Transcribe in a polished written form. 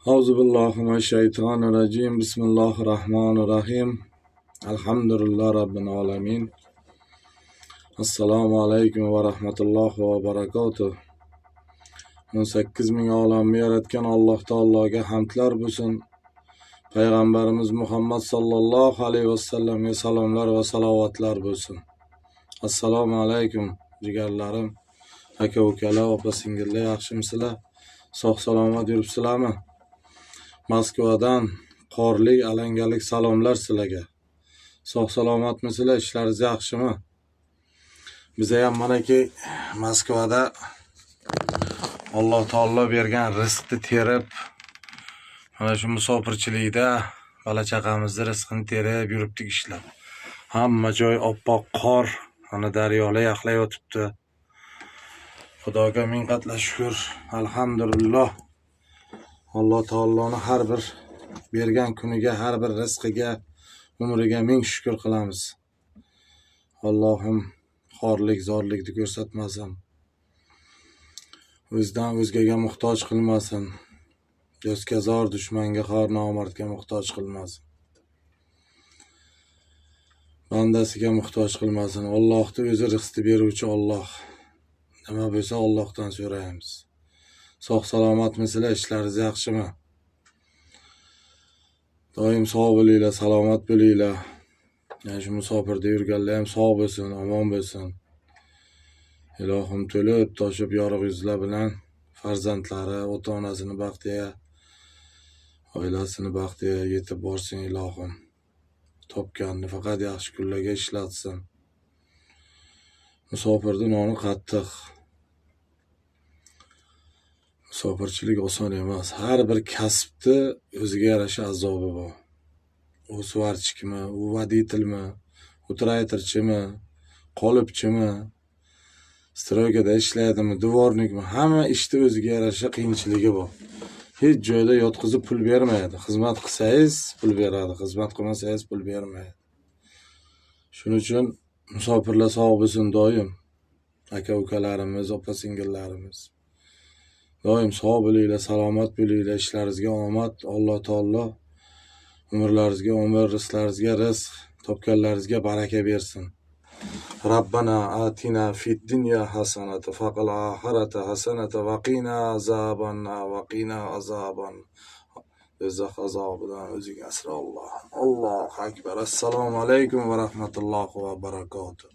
Euzubillahimineşşeytanirracim. Bismillahirrahmanirrahim. Elhamdülillah Rabbil alemin. Assalamu aleykum ve rahmetullahi ve berekatuh. 18 bin alamı yaratgan Alloh taologa hamdlar bo'lsin. Payg'ambarimiz Muhammad sallallohu alayhi va sallamga salomlar va salovatlar bo'lsin. Assalomu alaykum jigarlarim, aka ukalar, opa singillar, yaxshimisizlar? Sog' salomat yuribsizlarmi? Moskvadan qorli, alangalik salomlar sizlarga. Sog' salomatmisizlar? Ishlaringiz yaxshimi? Biza ham manaki Moskvada Alloh taolo bergan rizqni terib, mana shu musofirchilikda bola chaqamizni rizqini terib yuribdik ishlab. Hamma joy oppoq qor, ana daryolar yaxlay o'tibdi. Xudoga ming qatla shukr, alhamdulillah. Alloh taoloni har bir bergan kuniga, har bir rizqiga, umriga ming shukr qilamiz. Allohim xorlik, zorlikni ko'rsatmasin. O'zidan o'zgaga muhtoj qilmasin. Do'stga zor, dushmanga xor, nomardga muhtoj qilmasin. Bandasiga muhtoj qilmasin. Allohning o'zi rizqni beruvchi Alloh. Nima bo'lsa Allohdan so'raymiz. Sog' salomatmisizlar? Ishlaringiz yaxshimi? Doim sog' bo'linglar, salomat bo'linglar. Yani shu musofirda yurganlar ham sog' bo'lsin, omon bo'lsin. Ilohim to'lib toshib yorug' yuzlar bilan farzandlari, ota-onasini baxtiga, oilasini baxtiga yetib borsin ilohim. Topganni faqat yaxshi kunlarga ishlatsin. Musofirda noni qattiq. Musofirchilik oson emas. Har bir kasbni o'ziga yarasha azobi bor. U svarchikmi, u voditilmi, u traytorchimi, qolipchimi, stroykada ishlaydimi, dvornikmi, hamma ishda o'ziga yarasha qiyinchiligi bor. Hech joyda yotqizib pul bermaydi. Xizmat qilsangiz pul beradi, xizmat qilmasangiz pul bermaydi. Shuning uchun musofirlar sog' bo'lsin doim. Aka ukalarimiz, opa singillarimiz. Doim sog' bo'linglar, salomat bo'linglar, ishlaringizga omad, Alloh taolo umrlaringizga umr, rizqlaringizga rizq, topganlaringizga baraka bersin. Rabbana atina fid dunya hasanata va fil oxirati hasanata va qina azaban. Do'zax azobidan o'ziga asra Alloh. Allohu akbar. Assalomu alaykum va rahmatullohi va barakatuh.